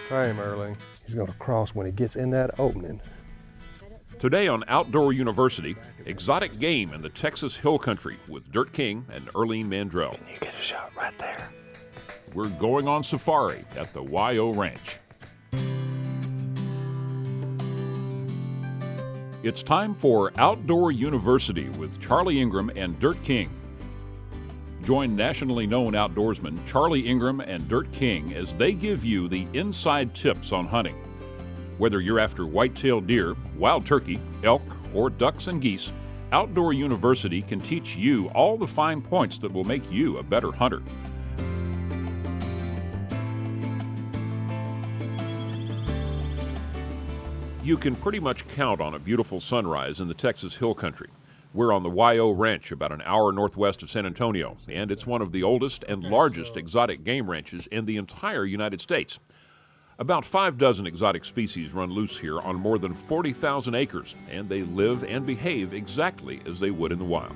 Try him, Erling. He's going to cross when he gets in that opening. Today on Outdoor University, exotic game in the Texas Hill Country with Dirt King and Earlene Mandrell. Can you get a shot right there? We're going on safari at the YO Ranch. It's time for Outdoor University with Charlie Ingram and Dirt King. Join nationally known outdoorsmen Charlie Ingram and Dirt King as they give you the inside tips on hunting. Whether you're after white-tailed deer, wild turkey, elk, or ducks and geese, Outdoor University can teach you all the fine points that will make you a better hunter. You can pretty much count on a beautiful sunrise in the Texas Hill Country. We're on the YO Ranch about an hour northwest of San Antonio, and it's one of the oldest and largest exotic game ranches in the entire United States. About 6 exotic species run loose here on more than 40,000 acres, and they live and behave exactly as they would in the wild.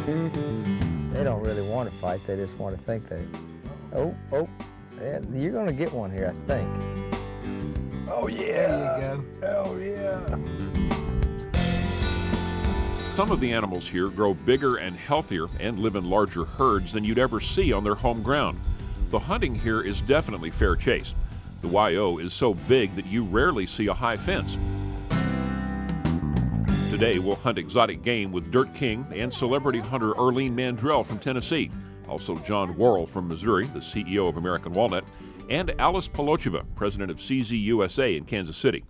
They don't really want to fight, they just want to think they... Oh, yeah, you're going to get one here, I think. Oh, yeah. There you go. Oh, yeah. Some of the animals here grow bigger and healthier and live in larger herds than you'd ever see on their home ground. The hunting here is definitely fair chase. The YO is so big that you rarely see a high fence. Today we'll hunt exotic game with Dirt King and celebrity hunter Earlene Mandrell from Tennessee, also John Worrell from Missouri, the CEO of American Walnut, and Alice Polocheva, president of CZ USA in Kansas City.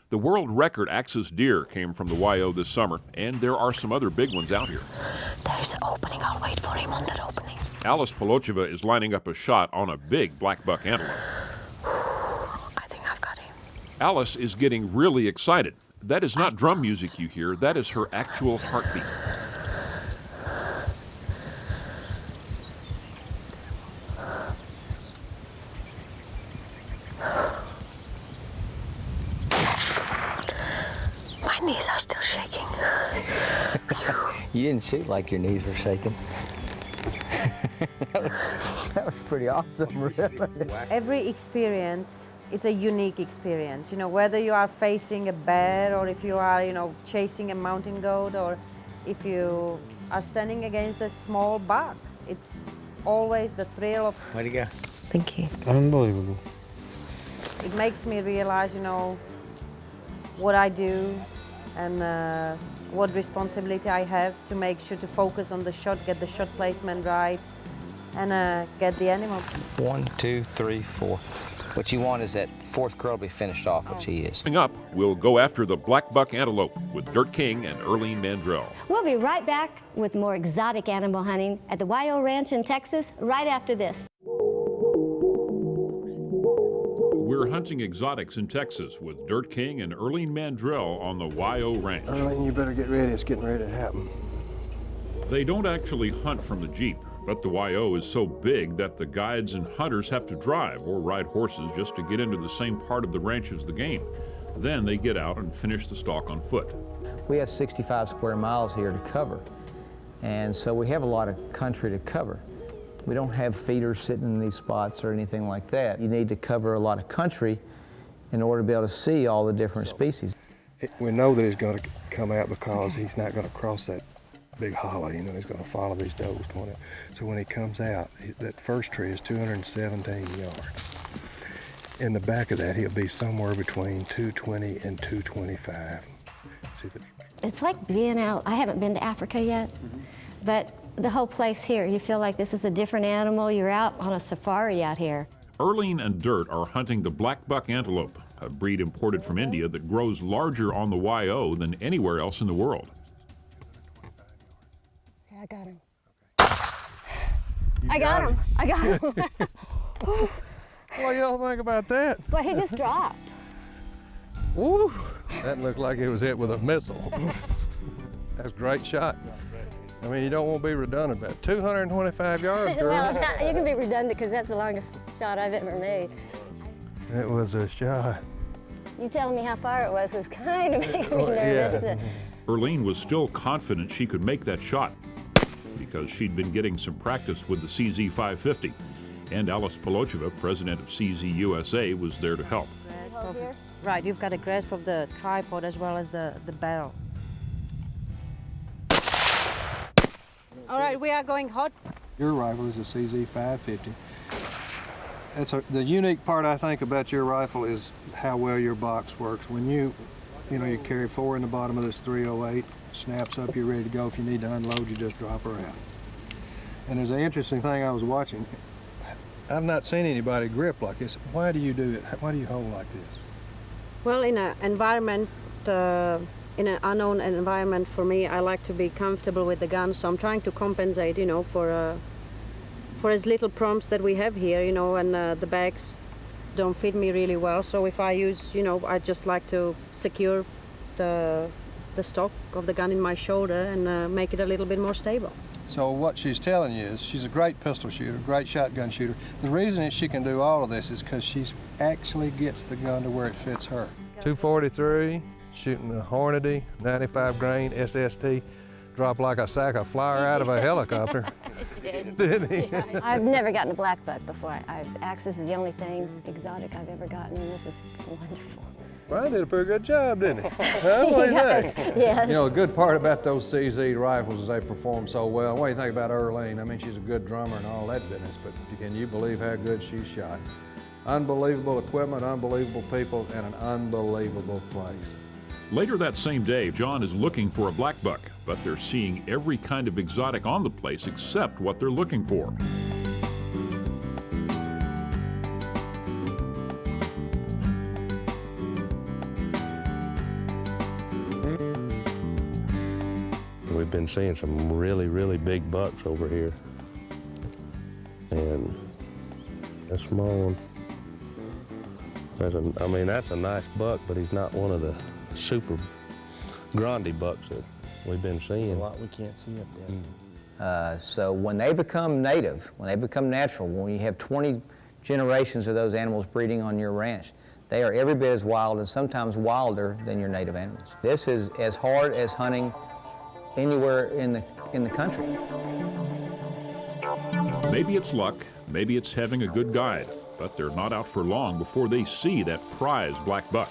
The world record axis deer came from the YO this summer, and there are some other big ones out here. There's an opening. I'll wait for him on that opening. Alice Polocheva is lining up a shot on a big black buck antelope. I think I've got him. Alice is getting really excited. That is not drum music you hear, that is her actual heartbeat. My knees are still shaking. You didn't shoot like your knees were shaking. That was pretty awesome, really. Every experience, it's a unique experience. You know, whether you are facing a bear or if you are, chasing a mountain goat or if you are standing against a small buck, it's always the thrill of... Way to go. Thank you. Unbelievable. It makes me realize, what I do and what responsibility I have to make sure to focus on the shot, get the shot placement right, and get the animal. 1, 2, 3, 4. What you want is that fourth girl to be finished off, which he is. Coming up, we'll go after the black buck antelope with Dirt King and Earlene Mandrell. We'll be right back with more exotic animal hunting at the YO Ranch in Texas right after this. We're hunting exotics in Texas with Dirt King and Earlene Mandrell on the YO Ranch. Erling, you better get ready. It's getting ready to happen. They don't actually hunt from the Jeep, but the YO is so big that the guides and hunters have to drive or ride horses just to get into the same part of the ranch as the game. Then they get out and finish the stalk on foot. We have 65 square miles here to cover, and so we have a lot of country to cover. We don't have feeders sitting in these spots or anything like that. You need to cover a lot of country in order to be able to see all the different species. We know that he's going to come out because he's not going to cross that big hollow. He's going to follow these does going out. So when he comes out, that first tree is 217 yards. In the back of that, he'll be somewhere between 220 and 225. It's like being out, I haven't been to Africa yet, but the whole place here, you feel like this is a different animal. You're out on a safari out here. Earlene and Dirt are hunting the black buck antelope, a breed imported from India that grows larger on the YO than anywhere else in the world. Yeah, I got him. I got him. What do y'all think about that? Well, he just dropped. Woo! That looked like it was hit with a missile. That's a great shot. I mean, you don't want to be redundant about 225 yards, girl. Well, you can be redundant because that's the longest shot I've ever made. It was a shot. You telling me how far it was kind of making me nervous. Yeah. Earlene was still confident she could make that shot because she'd been getting some practice with the CZ 550. And Alice Polocheva, president of CZ USA, was there to help. Right, you've got a grasp of the tripod as well as the barrel. All right, we are going hot. Your rifle is a CZ 550. The unique part I think about your rifle is how well your box works. When you carry 4 in the bottom of this 308, snaps up, you're ready to go. If you need to unload, you just drop her out. And there's an interesting thing I was watching. I've not seen anybody grip like this. Why do you do it? Why do you hold like this? Well, in an environment, in an unknown environment for me, I like to be comfortable with the gun, so I'm trying to compensate, for as little prompts that we have here, and the bags don't fit me really well. So if I use, I just like to secure the stock of the gun in my shoulder and make it a little bit more stable. So what she's telling you is she's a great pistol shooter, great shotgun shooter. The reason that she can do all of this is because she actually gets the gun to where it fits her. 243, shooting the Hornady, 95 grain SST, dropped like a sack of flour out of a helicopter. Did he? I've never gotten a black buck before. Axis is the only thing exotic I've ever gotten, and this is wonderful. Brian did a pretty good job, didn't he? Huh? What do you think? Yes. You know, the good part about those CZ rifles is they perform so well. What do you think about Earlene? I mean, she's a good drummer and all that business, but can you believe how good she shot? Unbelievable equipment, unbelievable people, and an unbelievable place. Later that same day, John is looking for a black buck, but they're seeing every kind of exotic on the place except what they're looking for. We've been seeing some really, really big bucks over here. And a small one. That's a nice buck, but he's not one of the super grande bucks that we've been seeing. A lot we can't see up there. So when they become native, when they become natural, when you have 20 generations of those animals breeding on your ranch, they are every bit as wild and sometimes wilder than your native animals. This is as hard as hunting anywhere in the country. Maybe it's luck, maybe it's having a good guide, but they're not out for long before they see that prize black buck.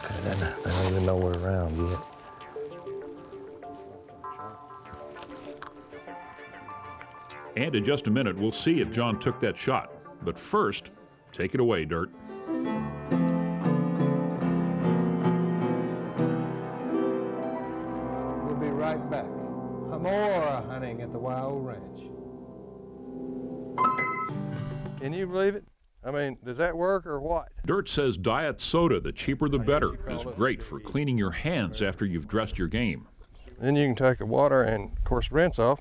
I don't even know we're around yet. And in just a minute, we'll see if John took that shot. But first, take it away, Dirt. We'll be right back. More hunting at the Wyo Ranch. Can you believe it? I mean, does that work or what? Dirt says diet soda, the cheaper the better, is great for cleaning your hands after you've dressed your game. Then you can take the water and, of course, rinse off.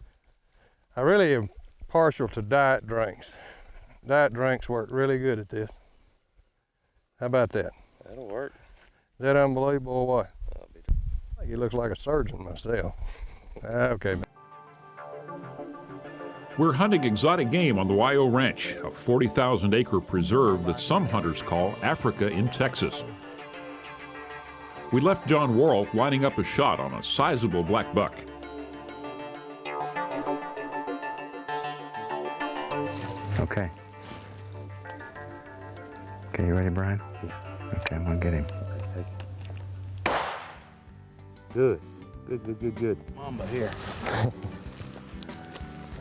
I really am partial to diet drinks. Diet drinks work really good at this. How about that? That'll work. Is that unbelievable or what? I think he looks like a surgeon myself. Okay. We're hunting exotic game on the Wyo Ranch, a 40,000-acre preserve that some hunters call Africa in Texas. We left John Worrell lining up a shot on a sizable black buck. Okay. Okay, you ready, Brian? Okay, I'm gonna get him. Good. Good. Mamba here.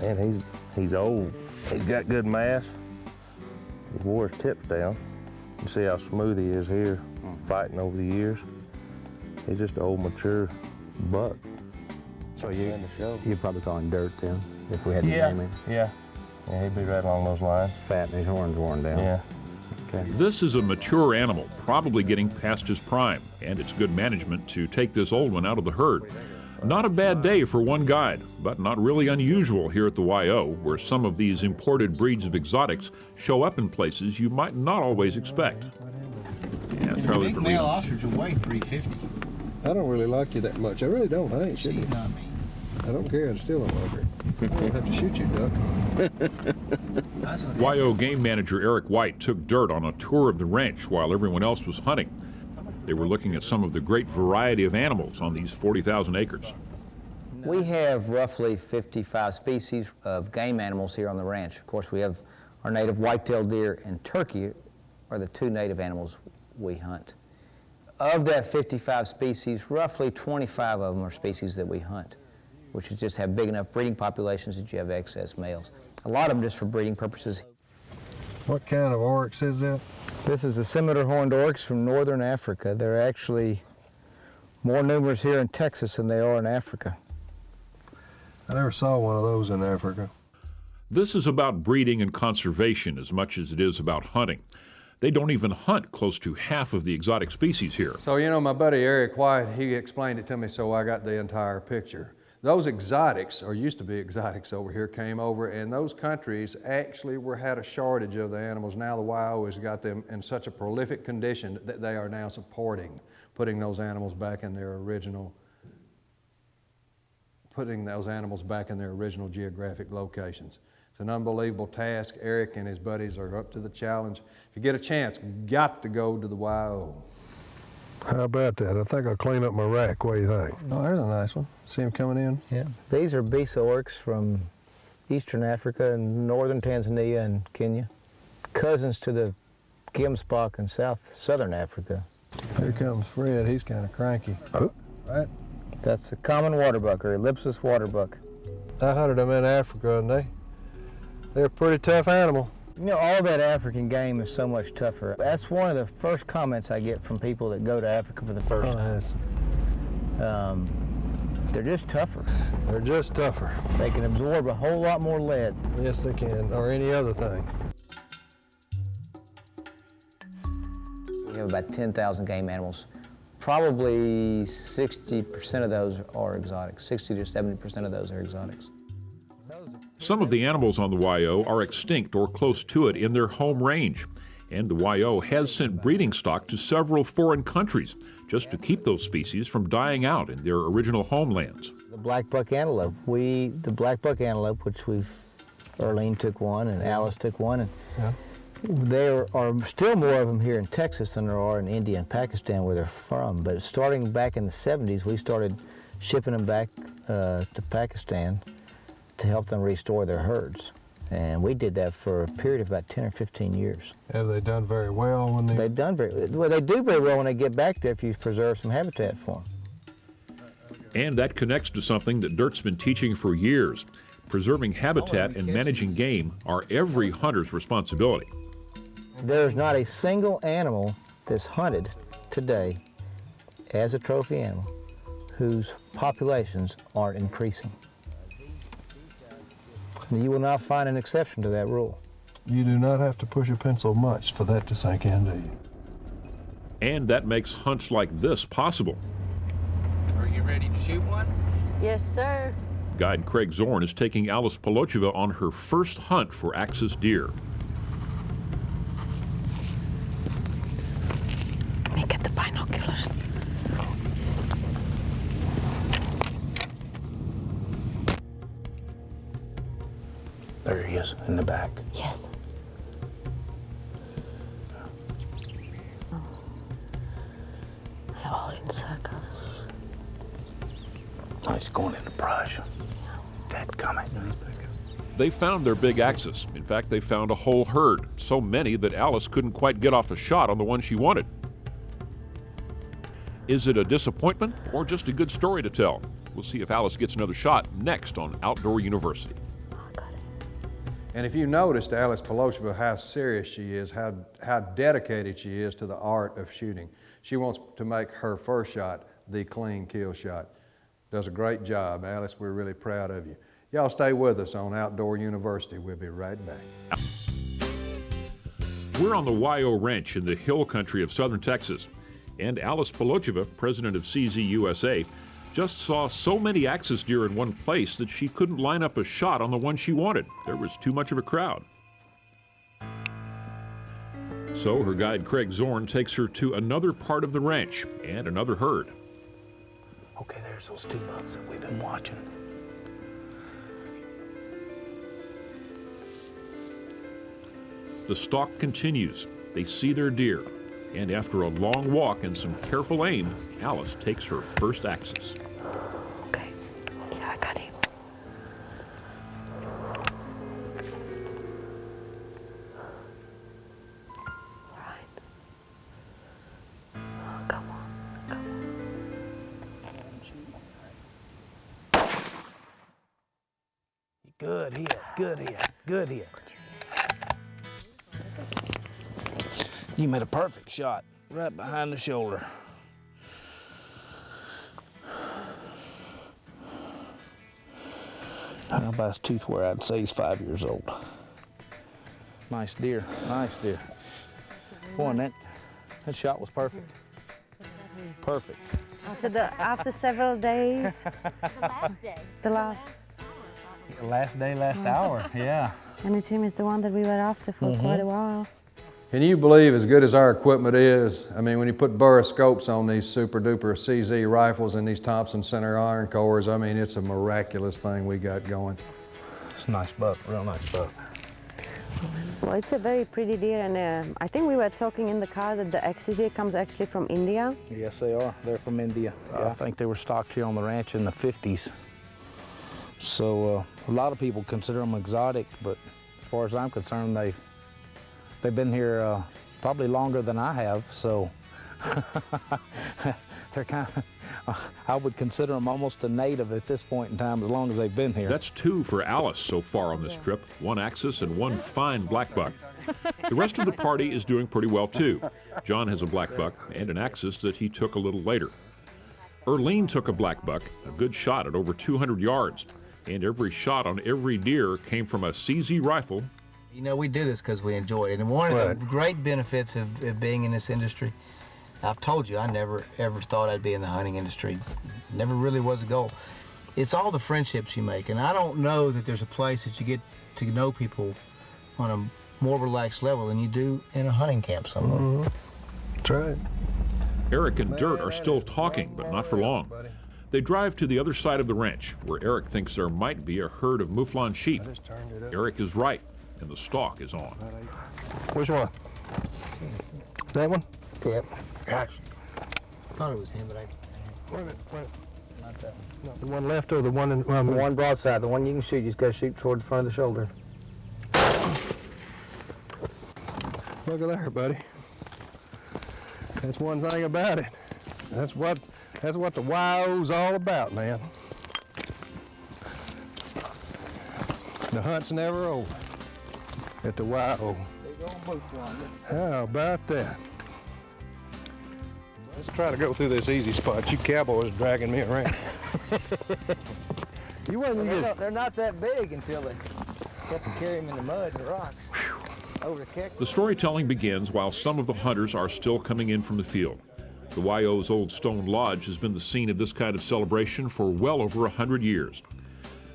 Man, he's old. He's got good mass. He wore his tips down. You see how smooth he is here, fighting over the years. He's just an old, mature buck. So you'd probably call him Dirt then, if we had to name him. Yeah, he'd be right along those lines. Fat and his horns worn down. Yeah. Okay. This is a mature animal, probably getting past his prime, and it's good management to take this old one out of the herd. Not a bad day for one guide, but not really unusual here at the Wyo, where some of these imported breeds of exotics show up in places you might not always expect. Yeah, Charlie Big male ostrich will weigh 350. I don't really like you that much. I really don't. I ain't She's shooting. not me. I don't care. I still don't like her. I don't have to shoot you, Duck. Wyo game manager Eric White took Dirt on a tour of the ranch while everyone else was hunting. They were looking at some of the great variety of animals on these 40,000 acres. We have roughly 55 species of game animals here on the ranch. Of course, we have our native white-tailed deer and turkey are the two native animals we hunt. Of that 55 species, roughly 25 of them are species that we hunt, which is just have big enough breeding populations that you have excess males. A lot of them just for breeding purposes. What kind of oryx is that? This is the scimitar horned oryx from northern Africa. They're actually more numerous here in Texas than they are in Africa. I never saw one of those in Africa. This is about breeding and conservation as much as it is about hunting. They don't even hunt close to half of the exotic species here. So, you know, my buddy Eric White, he explained it to me, so I got the entire picture. Those exotics, or used to be exotics over here, came over, and those countries actually had a shortage of the animals. Now the YO has got them in such a prolific condition that they are now supporting putting those animals back in their original geographic locations. It's an unbelievable task. Eric and his buddies are up to the challenge. If you get a chance, got to go to the YO. How about that? I think I'll clean up my rack. What do you think? Oh, there's a nice one. See him coming in? Yeah. These are beast oryx from eastern Africa and northern Tanzania and Kenya. Cousins to the Gemsbok in southern Africa. Here comes Fred. He's kind of cranky. Oh. Right? That's the common waterbuck, or Ellipsis waterbuck. I hunted them in Africa, and they're a pretty tough animal. You know, all that African game is so much tougher. That's one of the first comments I get from people that go to Africa for the first time. They're just tougher. They're just tougher. They can absorb a whole lot more lead. Yes, they can, or any other thing. We have about 10,000 game animals. Probably 60% of those are exotics. 60 to 70% of those are exotics. Some of the animals on the YO are extinct or close to it in their home range, and the YO has sent breeding stock to several foreign countries just to keep those species from dying out in their original homelands. The black buck antelope, the black buck antelope, which Earlene took one and Alice took one, and there are still more of them here in Texas than there are in India and Pakistan where they're from. But starting back in the 70s, we started shipping them back to Pakistan to help them restore their herds. And we did that for a period of about 10 or 15 years. Have they done very well when they... They've done very well. They do very well when they get back there if you preserve some habitat for them. And that connects to something that Dirk's been teaching for years. Preserving habitat and managing game are every hunter's responsibility. There's not a single animal that's hunted today as a trophy animal whose populations aren't increasing. You will not find an exception to that rule. You do not have to push a pencil much for that to sink in, do you? And that makes hunts like this possible. Are you ready to shoot one? Yes, sir. Guide Craig Zorn is taking Alice Polocheva on her first hunt for axis deer. Let me get the binoculars. There he is, in the back. Yes. They're all in circles. Oh, he's going in the brush. Dadgummit. They found their big axis. In fact, they found a whole herd, so many that Alice couldn't quite get off a shot on the one she wanted. Is it a disappointment or just a good story to tell? We'll see if Alice gets another shot next on Outdoor University. And if you noticed Alice Polocheva, how serious she is, how dedicated she is to the art of shooting. She wants to make her first shot the clean kill shot. Does a great job. Alice, we're really proud of you. Y'all stay with us on Outdoor University. We'll be right back. We're on the YO Ranch in the hill country of southern Texas, and Alice Polocheva, president of CZ USA, just saw so many axis deer in one place that she couldn't line up a shot on the one she wanted. There was too much of a crowd. So her guide Craig Zorn takes her to another part of the ranch and another herd. Okay, there's those two bucks that we've been watching. The stalk continues. They see their deer. And after a long walk and some careful aim, Alice takes her first axis. Okay. Yeah, I got him. Right. Oh, come on. Come on. Good hit, good hit, good hit. You made a perfect shot, right behind the shoulder. How about his tooth wear? I'd say he's 5 years old. Nice deer, nice deer. Boy, that shot was perfect. Perfect. After several days. The last day. The last. Last day, last hour, yeah. And it seems the one that we were after for quite a while. Can you believe, as good as our equipment is, I mean, when you put Burris scopes on these super duper CZ rifles and these Thompson Center iron cores, I mean, it's a miraculous thing we got going. It's a nice buck, real nice buck. Well, it's a very pretty deer, and I think we were talking in the car that the Axis deer comes actually from India. Yes, they are. They're from India. I think they were stocked here on the ranch in the 50s. So a lot of people consider them exotic, but as far as I'm concerned, they've been here probably longer than I have, so they're kind of, I would consider them almost a native at this point in time, as long as they've been here. That's 2 for Alice so far on this trip, 1 axis and 1 fine black buck. The rest of the party is doing pretty well too. John has a black buck and an axis that he took a little later. Earlene took a black buck, a good shot at over 200 yards, and every shot on every deer came from a CZ rifle. You know, we do this because we enjoy it. And one of the great benefits of being in this industry, I've told you, I never ever thought I'd be in the hunting industry. Never really was a goal. It's all the friendships you make. And I don't know that there's a place that you get to know people on a more relaxed level than you do in a hunting camp somewhere. That's right. Eric and Dirt are still talking, but not for long. They drive to the other side of the ranch, where Eric thinks there might be a herd of mouflon sheep. Eric is right, and the stalk is on. Which one? That one? Yep. Gosh. Thought it was him, but Not that one. The one left or the one in... The one broadside, the one you can shoot, you just got to shoot toward the front of the shoulder. Look at there, buddy. That's one thing about it. That's what the YO's all about, man. The hunt's never over at the YO. How about that? Let's try to go through this easy spot. You cowboys dragging me around. You wasn't good. They're not that big until they have to carry them in the mud and the rocks. The storytelling begins while some of the hunters are still coming in from the field. The YO's old stone lodge has been the scene of this kind of celebration for well over 100 years.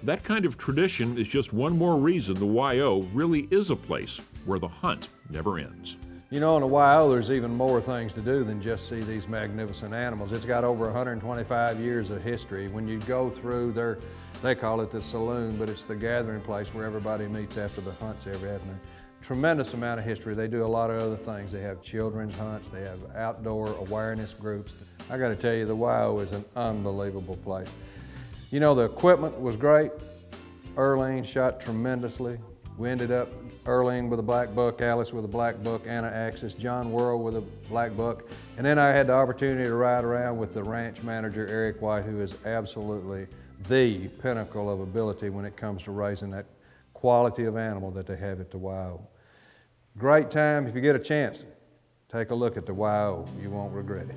That kind of tradition is just one more reason the YO really is a place where the hunt never ends. You know, in the YO, there's even more things to do than just see these magnificent animals. It's got over 125 years of history. When you go through there, they call it the saloon, but it's the gathering place where everybody meets after the hunts every afternoon. Tremendous amount of history. They do a lot of other things. They have children's hunts, they have outdoor awareness groups. I gotta tell you, the YO is an unbelievable place. You know, the equipment was great. Earlene shot tremendously. We ended up, Earlene with a black buck, Alice with a black buck and an axis, John Worrell with a black buck. And then I had the opportunity to ride around with the ranch manager, Eric White, who is absolutely the pinnacle of ability when it comes to raising that quality of animal that they have at the YO. Great time. If you get a chance, take a look at the YO. You won't regret it.